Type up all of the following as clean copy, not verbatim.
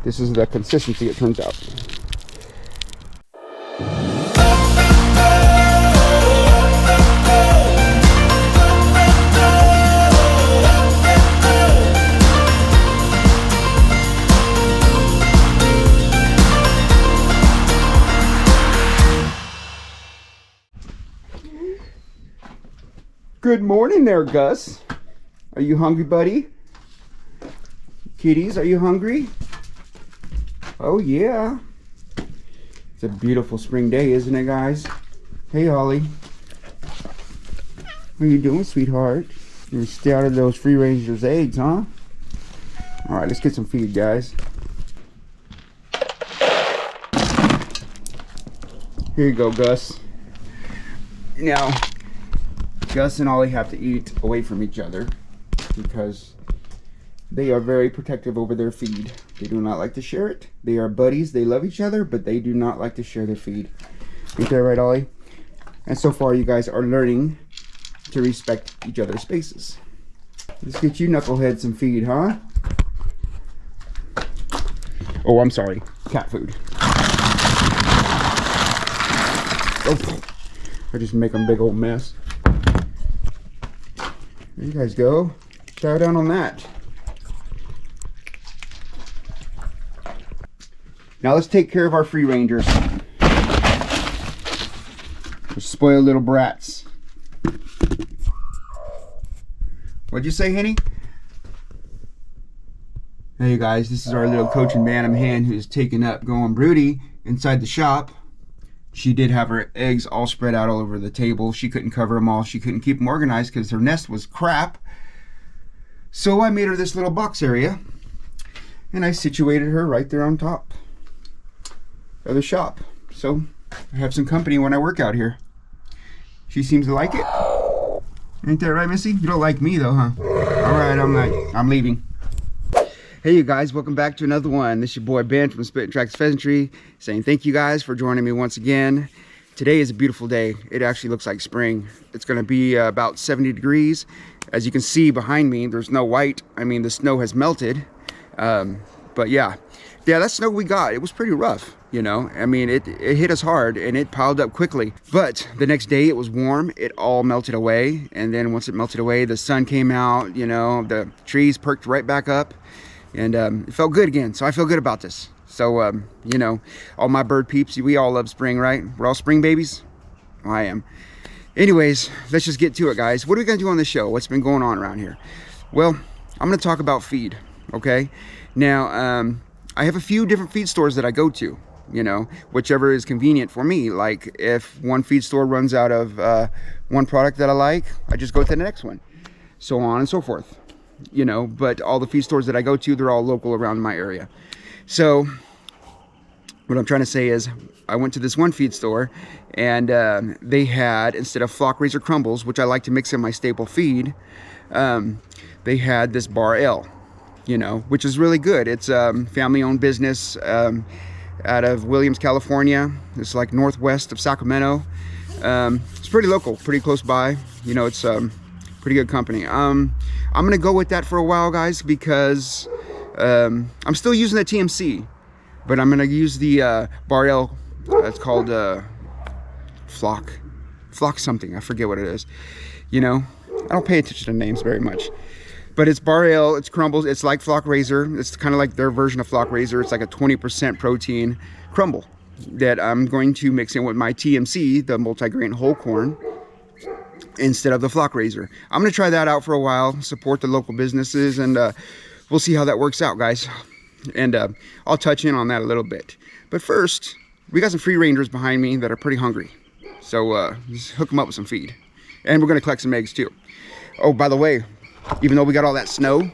This is the consistency it turns out. Good morning there, Gus. Are you hungry, buddy? Kitties, are you hungry? Oh, yeah. It's a beautiful spring day, isn't it, guys? Hey, Holly. What are you doing, sweetheart? You're gonna stay out of those free ranger's eggs, huh? All right, let's get some feed, guys. Here you go, Gus. Now, Gus and Ollie have to eat away from each other because they are very protective over their feed. They do not like to share it. They are buddies. They love each other, but they do not like to share their feed. Ain't that right, Ollie? And so far, you guys are learning to respect each other's spaces. Let's get you knucklehead some feed, huh? Oh, I'm sorry. Cat food. Oh, I just make them big old mess. There you guys go. Chow down on that. Now let's take care of our free rangers. Those spoiled little brats. What'd you say, Henny? Hey guys, this is our little Cochin Bantam hen who's taken up going broody inside the shop. She did have her eggs all spread out all over the table. She couldn't cover them all. She couldn't keep them organized because her nest was crap. So I made her this little box area and I situated her right there on top of the shop. So I have some company when I work out here. She seems to like it. Ain't that right, Missy? You don't like me though, huh? All right, I'm leaving. Hey you guys, welcome back to another one. This is your boy Ben from Spittin' Tracks Pheasantry saying thank you guys for joining me once again. Today is a beautiful day. It actually looks like spring. It's gonna be about 70 degrees. As you can see behind me, there's no white. I mean, the snow has melted. But yeah, that snow we got, it was pretty rough, you know? I mean, it hit us hard and it piled up quickly. But the next day it was warm, it all melted away. And then once it melted away, the sun came out, you know, the trees perked right back up. And it felt good again, so I feel good about this. So, you know, all my bird peeps, we all love spring, right? We're all spring babies? Well, I am. Anyways, let's just get to it, guys. What are we gonna do on the show? What's been going on around here? Well, I'm gonna talk about feed, okay? Now, I have a few different feed stores that I go to, you know, whichever is convenient for me. Like if one feed store runs out of one product that I like, I just go to the next one, so on and so forth. You know, but all the feed stores that I go to, they're all local around my area. So what I'm trying to say is I went to this one feed store and they had, instead of Flock Raiser crumbles, which I like to mix in my staple feed, they had this Bar L, you know, which is really good. It's family owned business out of Williams, California. It's like northwest of Sacramento. It's pretty local, pretty close by. You know, it's pretty good company. I'm gonna go with that for a while, guys, because I'm still using the TMC, but I'm gonna use the Bar L. It's called Flock something. I forget what it is. You know, I don't pay attention to names very much, but it's Bar L. It's crumbles. It's like Flock Raiser. It's kind of like their version of Flock Raiser. It's like a 20% protein crumble that I'm going to mix in with my TMC, the multigrain whole corn, instead of the Flock Raiser. I'm gonna try that out for a while, support the local businesses, and we'll see how that works out, guys. And I'll touch in on that a little bit. But first, we got some free rangers behind me that are pretty hungry. So just hook them up with some feed. And we're gonna collect some eggs too. Oh, by the way, even though we got all that snow,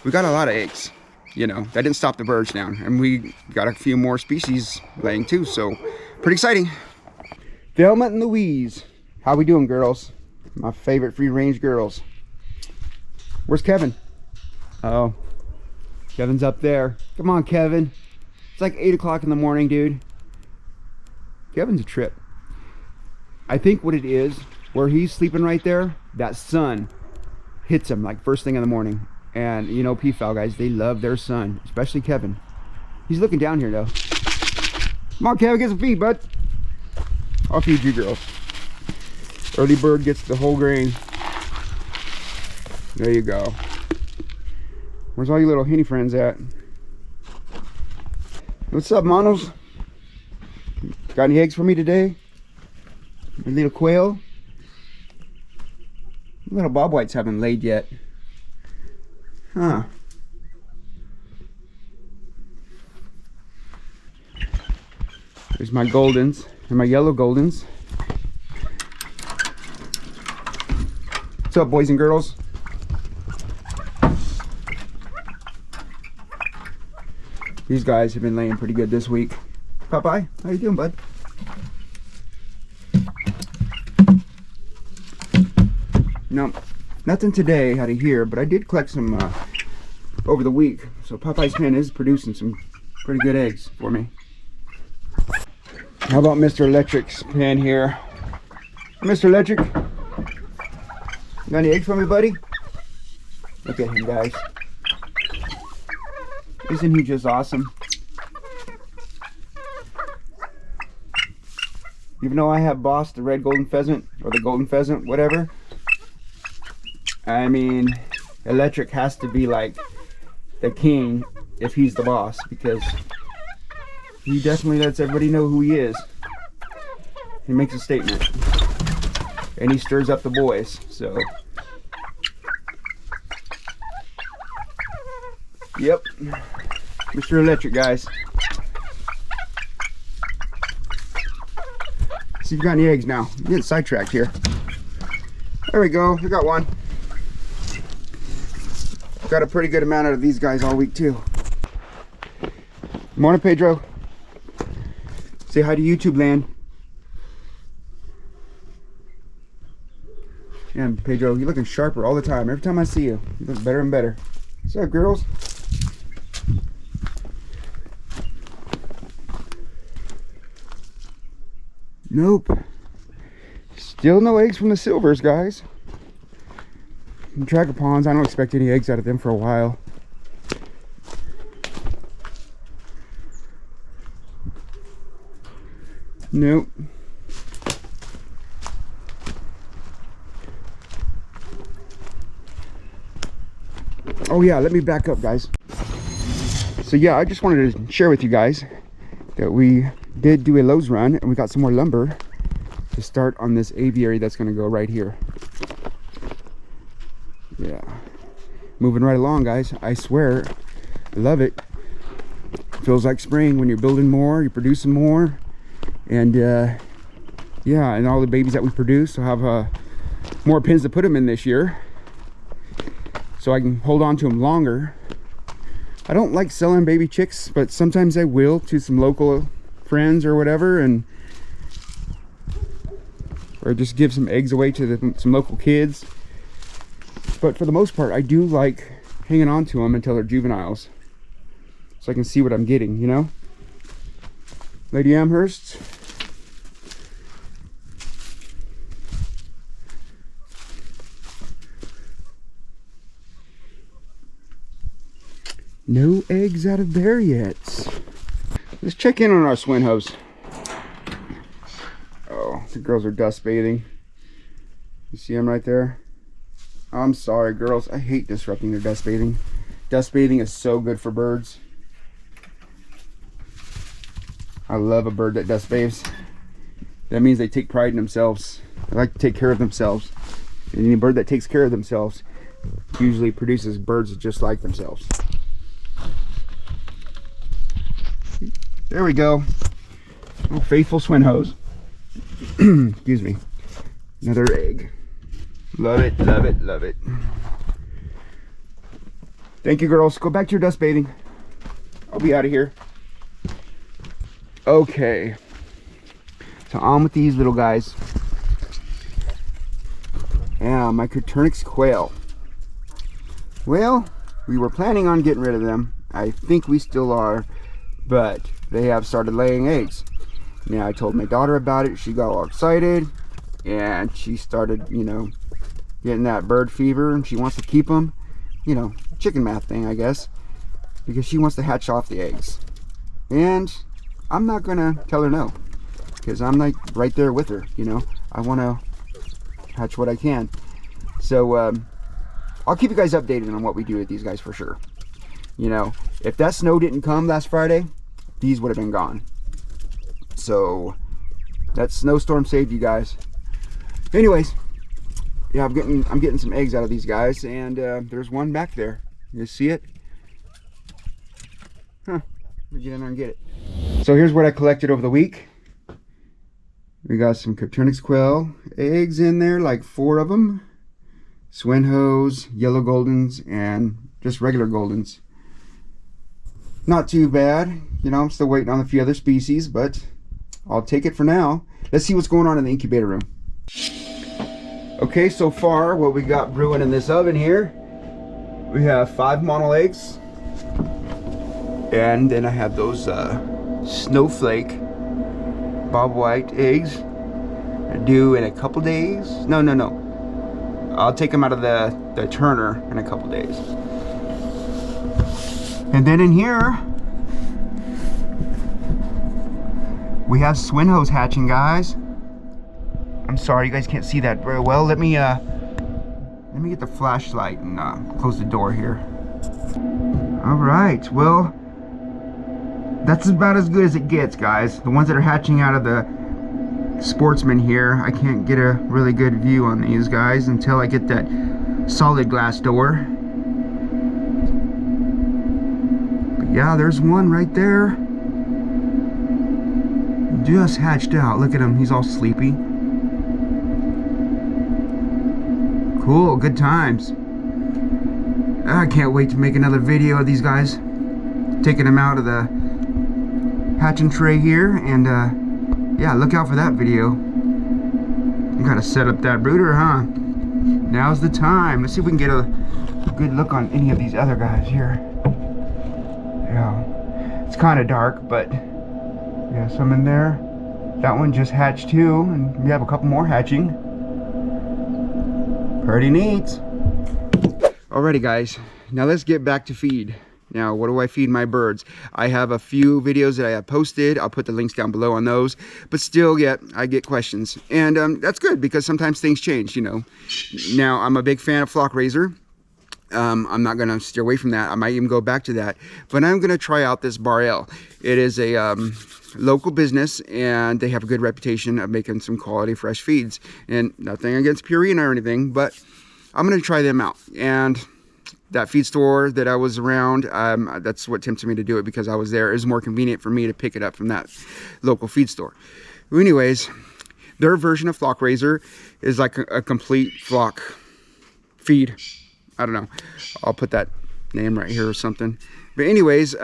we got a lot of eggs. You know, that didn't stop the birds down. And we got a few more species laying too, so pretty exciting. Thelma and Louise, how we doing, girls? My favorite free range girls. Where's Kevin? Oh, Kevin's up there. Come on, Kevin. It's like 8 o'clock in the morning, dude. Kevin's a trip. I think what it is, where he's sleeping right there, that sun hits him like first thing in the morning. And you know, peafowl guys, they love their sun, especially Kevin. He's looking down here though. Come on, Kevin, get some feed, bud. I'll feed you girls. Early bird gets the whole grain. There you go. Where's all you little henny friends at? What's up, monos? Got any eggs for me today? A little quail? Little bob whites haven't laid yet. Huh. There's my goldens and my yellow goldens. What's up, boys and girls? These guys have been laying pretty good this week. Popeye, how you doing, bud? No, nothing today out of here, but I did collect some over the week. So Popeye's pen is producing some pretty good eggs for me. How about Mr. Electric's pen here? Mr. Electric, got any eggs for me, buddy? Look at him, guys. Isn't he just awesome? Even though I have Boss, the red golden pheasant, or the golden pheasant, whatever, I mean, Electric has to be like the king if he's the boss, because he definitely lets everybody know who he is. He makes a statement. And he stirs up the boys, so. Yep. Mr. Electric, guys. See if you got any eggs now. I'm getting sidetracked here. There we go. I got one. Got a pretty good amount out of these guys all week too. Morning, Pedro. Say hi to YouTube land. Yeah, Pedro, you're looking sharper all the time. Every time I see you, you look better and better. What's up, girls? Nope. Still no eggs from the silvers, guys. And tracker ponds, I don't expect any eggs out of them for a while. Nope. Oh yeah, let me back up, guys. So yeah, I just wanted to share with you guys that we did do a Lowe's run and we got some more lumber to start on this aviary that's going to go right here. Yeah, moving right along, guys. I swear, I love it. Feels like spring when you're building more, you're producing more, and yeah, and all the babies that we produce, I'll have more pins to put them in this year, so I can hold on to them longer. I don't like selling baby chicks, but sometimes I will to some local friends or whatever, and or just give some eggs away to some local kids. But for the most part, I do like hanging on to them until they're juveniles, so I can see what I'm getting, you know? Lady Amherst. No eggs out of there yet. Let's check in on our swin hose. Oh, the girls are dust bathing. You see them right there? I'm sorry, girls. I hate disrupting their dust bathing. Dust bathing is so good for birds. I love a bird that dust bathes. That means they take pride in themselves. They like to take care of themselves. And any bird that takes care of themselves usually produces birds just like themselves. There we go. Oh, faithful swin hose. Excuse me. Another egg. Love it, love it, love it. Thank you, girls. Go back to your dust bathing. I'll be out of here. Okay. So on with these little guys. Yeah, my Coturnix quail. Well, we were planning on getting rid of them. I think we still are, but they have started laying eggs. Now, I told my daughter about it. She got all excited, and she started, you know, getting that bird fever, and she wants to keep them. You know, chicken math thing, I guess, because she wants to hatch off the eggs. And I'm not gonna tell her no, because I'm like right there with her, you know. I want to hatch what I can. So I'll keep you guys updated on what we do with these guys for sure. You know, if that snow didn't come last Friday, these would have been gone. So that snowstorm saved you guys. Anyways, yeah, I'm getting some eggs out of these guys, and there's one back there. You see it? Huh. Let me get in there and get it. So here's what I collected over the week. We got some Copturnix quail eggs in there, like 4 of them. Swinhoes, yellow goldens, and just regular goldens. Not too bad. You know, I'm still waiting on a few other species, but I'll take it for now. Let's see what's going on in the incubator room. Okay, so far what we got brewing in this oven here, we have 5 mono eggs, and then I have those snowflake bob white eggs due in a couple days. No, I'll take them out of the turner in a couple days. And then in here we have Swinhoes hatching, guys. I'm sorry you guys can't see that very well. Let me get the flashlight and close the door here. All right, well, that's about as good as it gets, guys. The ones that are hatching out of the Sportsman here, I can't get a really good view on these guys until I get that solid glass door. But yeah, there's one right there. Just hatched out. Look at him, he's all sleepy. Cool, good times. I can't wait to make another video of these guys. Taking them out of the hatching tray here, and yeah, look out for that video. You gotta set up that brooder, huh? Now's the time. Let's see if we can get a good look on any of these other guys here. Yeah, it's kind of dark, but yeah, some in there. That one just hatched too, and we have a couple more hatching. Pretty neat. Alrighty, guys, now let's get back to feed. Now, what do I feed my birds? I have a few videos that I have posted. I'll put the links down below on those. But still, yeah, I get questions. And that's good, because sometimes things change, you know. Now, I'm a big fan of Flock Raiser. I'm not going to steer away from that. I might even go back to that. But I'm going to try out this Bar-L. It is a local business, and they have a good reputation of making some quality fresh feeds. And nothing against Purina or anything, but I'm going to try them out. And that feed store that I was around, that's what tempted me to do it, because I was there. It was more convenient for me to pick it up from that local feed store. Anyways, their version of Flock Raiser is like a complete flock feed. I don't know. I'll put that name right here or something. But anyways,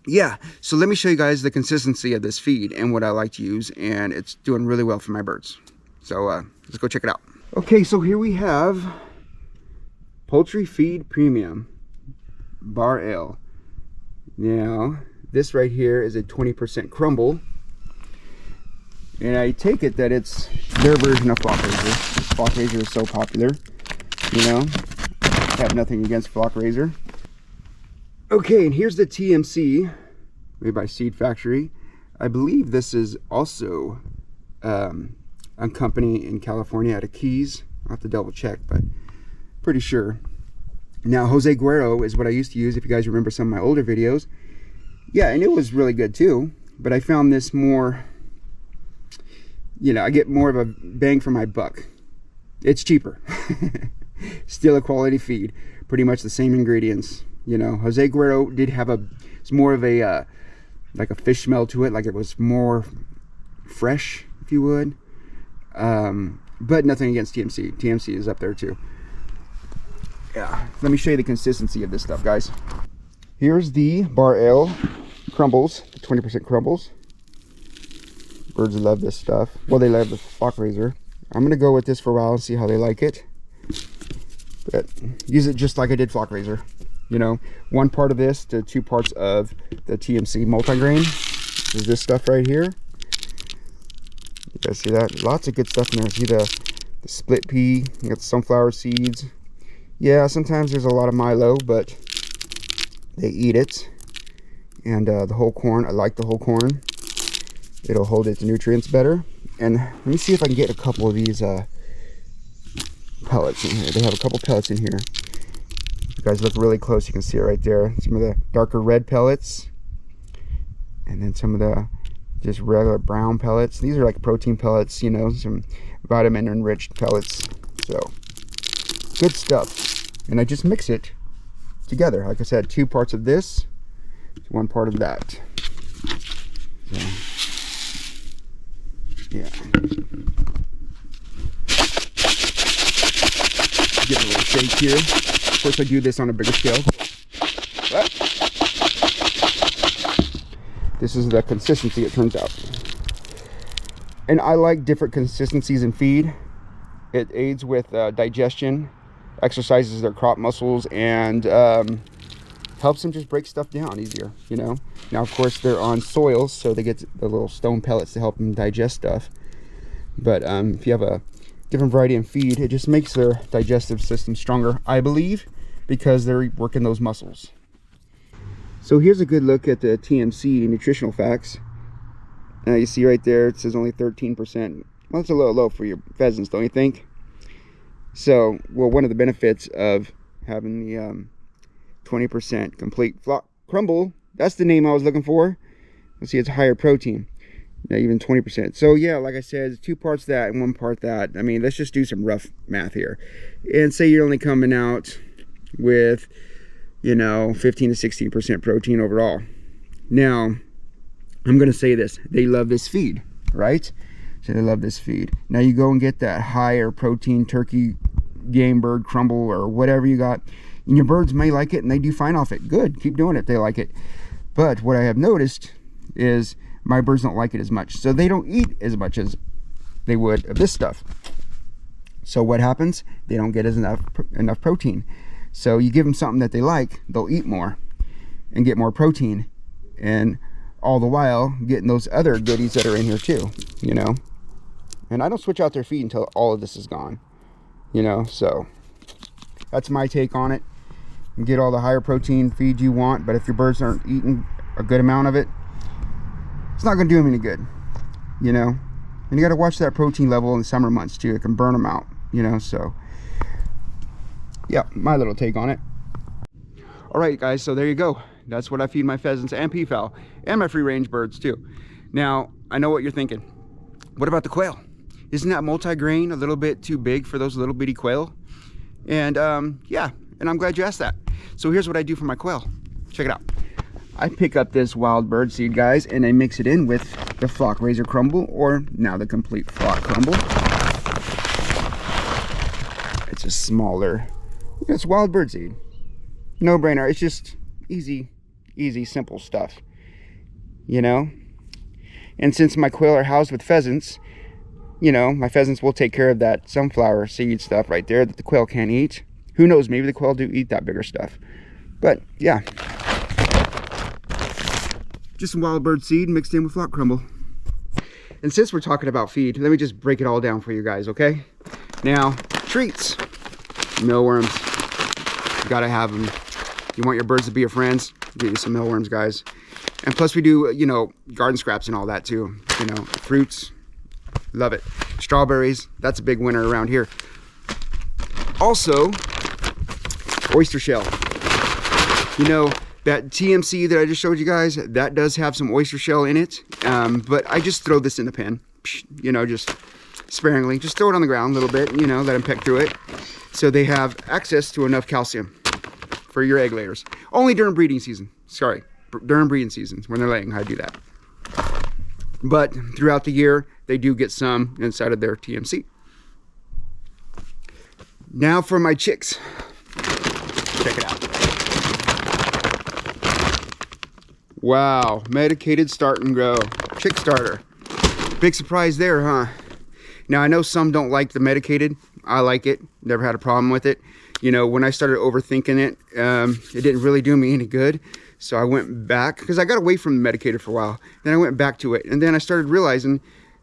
yeah. So let me show you guys the consistency of this feed and what I like to use. And it's doing really well for my birds. So let's go check it out. Okay, so here we have Poultry Feed Premium Bar-L. Now, this right here is a 20% crumble. And I take it that it's their version of Flock Raiser. Flock Raiser is so popular, you know. I have nothing against Flock Raiser. Okay, and here's the TMC made by Seed Factory. I believe this is also a company in California out of Keys. I'll have to double check, but pretty sure. Now, Jose Guerrero is what I used to use, if you guys remember some of my older videos. Yeah, and it was really good too, but I found this more, you know, I get more of a bang for my buck. It's cheaper. Still a quality feed. Pretty much the same ingredients. You know, Jose Guerrero did have it's more of a, like a fish smell to it, like it was more fresh, if you would. But nothing against TMC. TMC is up there too. Yeah, let me show you the consistency of this stuff, guys. Here's the Bar-L crumbles, 20% crumbles. Birds love this stuff. Well, they love the Flock Raiser. I'm gonna go with this for a while and see how they like it. But use it just like I did Flock Raiser. You know, 1 part of this to 2 parts of the TMC multigrain. This is this stuff right here. You guys see that? Lots of good stuff in there. See the split pea, you got the sunflower seeds. Yeah, sometimes there's a lot of milo, but they eat it. And the whole corn, I like the whole corn. It'll hold its nutrients better. And let me see if I can get a couple of these pellets in here. They have a couple pellets in here. If you guys look really close, you can see it right there. Some of the darker red pellets. And then some of the just regular brown pellets. These are like protein pellets, you know, some vitamin enriched pellets. So good stuff. And I just mix it together. Like I said, 2 parts of this, 1 part of that. So, yeah. Give it a little shake here. Of course, I do this on a bigger scale. But this is the consistency, it turns out. And I like different consistencies in feed. It aids with digestion, exercises their crop muscles, and helps them just break stuff down easier, you know. Now, of course, they're on soils, so they get the little stone pellets to help them digest stuff. But if you have a different variety in feed, it just makes their digestive system stronger, I believe, because they're working those muscles. So here's a good look at the TMC nutritional facts. You see right there, it says only 13%. Well, that's a little low for your pheasants, don't you think? So, well, one of the benefits of having the 20% complete flock crumble, that's the name I was looking for. Let's see, it's higher protein. Now, even 20%. So yeah, like I said, it's 2 parts that and 1 part that. I mean, let's just do some rough math here. And say you're only coming out with, you know, 15 to 16% protein overall. Now, I'm going to say this. They love this feed, right? So they love this feed. Now you go and get that higher protein turkey, game bird, crumble, or whatever you got. And your birds may like it, and they do fine off it. Good, keep doing it, they like it. But what I have noticed is my birds don't like it as much. So they don't eat as much as they would of this stuff. So what happens? They don't get enough protein. So you give them something that they like, they'll eat more and get more protein. And all the while getting those other goodies that are in here too, you know. And I don't switch out their feed until all of this is gone, you know. So that's my take on it. You get all the higher protein feed you want, but if your birds aren't eating a good amount of it, it's not going to do them any good, you know. And you got to watch that protein level in the summer months too. It can burn them out, you know. So yeah, my little take on it. All right, guys, so there you go. That's what I feed my pheasants and peafowl and my free range birds too. Now, I know what you're thinking. What about the quail? Isn't that multi-grain a little bit too big for those little bitty quail? And yeah, and I'm glad you asked that. So here's what I do for my quail. Check it out. I pick up this wild bird seed, guys, and I mix it in with the Flock Raiser Crumble, or now the Complete Flock Crumble. It's a smaller, it's wild bird seed. No brainer. It's just easy, simple stuff, you know. And since my quail are housed with pheasants, you know, my pheasants will take care of that sunflower seed stuff right there that the quail can't eat. Who knows, maybe the quail do eat that bigger stuff. But yeah, just some wild bird seed mixed in with flock crumble. And since we're talking about feed, let me just break it all down for you guys, okay? Now, treats. Mealworms. You gotta have them. You want your birds to be your friends? Get you some mealworms, guys. And plus we do, you know, garden scraps and all that too. You know, fruits. Love it. Strawberries. That's a big winner around here. Also, oyster shell. You know, that TMC that I just showed you guys, that does have some oyster shell in it. But I just throw this in the pen, you know, just sparingly. Just throw it on the ground a little bit, you know, let them peck through it. So they have access to enough calcium for your egg layers. Only during breeding season. Sorry, during breeding seasons when they're laying, I do that. But throughout the year, they do get some inside of their TMC. Now for my chicks. Check it out. Wow, medicated start and grow chick starter. Big surprise there, huh? Now I know some don't like the medicated. I like it. Never had a problem with it. You know, when I started overthinking it, it didn't really do me any good. So I went back, because I got away from the medicated for a while. Then I went back to it. And then I started realizing,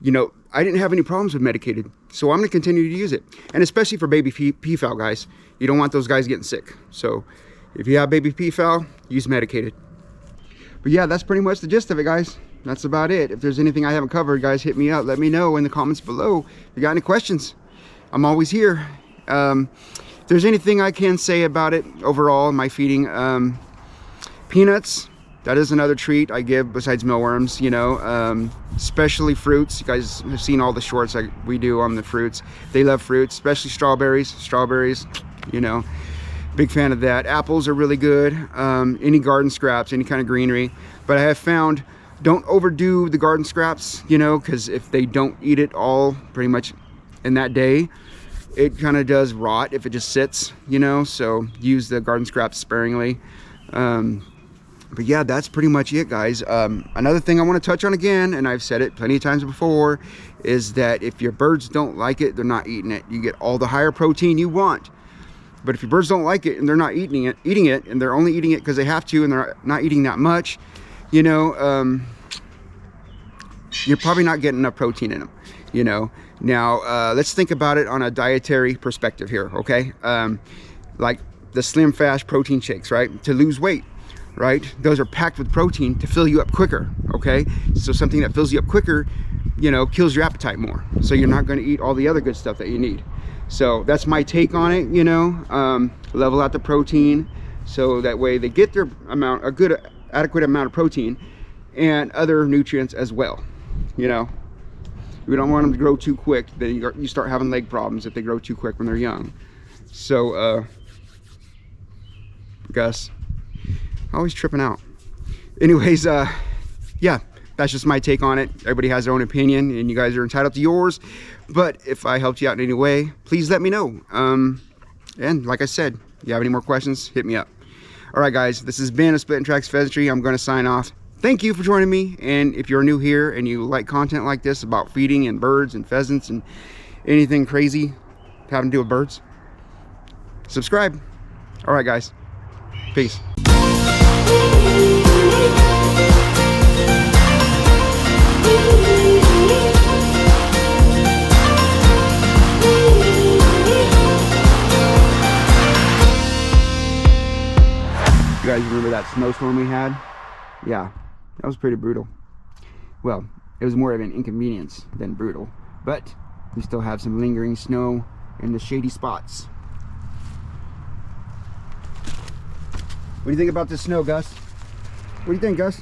you know, I didn't have any problems with medicated. So I'm going to continue to use it. And especially for baby peafowl, guys. You don't want those guys getting sick. So if you have baby peafowl, use medicated. But yeah, that's pretty much the gist of it, guys. That's about it. If there's anything I haven't covered, guys, hit me up. Let me know in the comments below. If you got any questions, I'm always here. If there's anything I can say about it overall in my feeding, peanuts, that is another treat I give besides mealworms, you know, especially fruits. You guys have seen all the shorts we do on the fruits. They love fruits, especially strawberries, you know, big fan of that. Apples are really good. Any garden scraps, any kind of greenery. But I have found, don't overdo the garden scraps, you know, because if they don't eat it all pretty much in that day, it kind of does rot if it just sits, you know. So use the garden scraps sparingly. But yeah, that's pretty much it, guys. Another thing I want to touch on again, and I've said it plenty of times before, is that if your birds don't like it, they're not eating it. You get all the higher protein you want. But if your birds don't like it and they're not eating it, and they're only eating it because they have to, and they're not eating that much, you know, you're probably not getting enough protein in them, you know. Now, let's think about it on a dietary perspective here, okay? Like the Slim Fast protein shakes, right? To lose weight, right? Those are packed with protein to fill you up quicker, okay? So something that fills you up quicker, you know, kills your appetite more. So you're not going to eat all the other good stuff that you need. So that's my take on it, you know. Level out the protein so that way they get their amount, a good adequate amount of protein and other nutrients as well, you know. We don't want them to grow too quick. Then you start having leg problems if they grow too quick when they're young. So Gus, always tripping out. Anyways, yeah, that's just my take on it. Everybody has their own opinion and you guys are entitled to yours. But if I helped you out in any way, please let me know. And like I said, if you have any more questions, hit me up. All right, guys, this has been a Splitting Tracks Pheasantry. I'm going to sign off. Thank you for joining me. And if you're new here and you like content like this about feeding and birds and pheasants and anything crazy having to do with birds, subscribe. All right, guys. Peace. You guys remember that snowstorm we had? Yeah, that was pretty brutal. Well, it was more of an inconvenience than brutal, but we still have some lingering snow in the shady spots. What do you think about this snow, Gus? What do you think, Gus?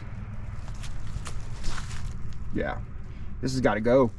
Yeah, this has got to go.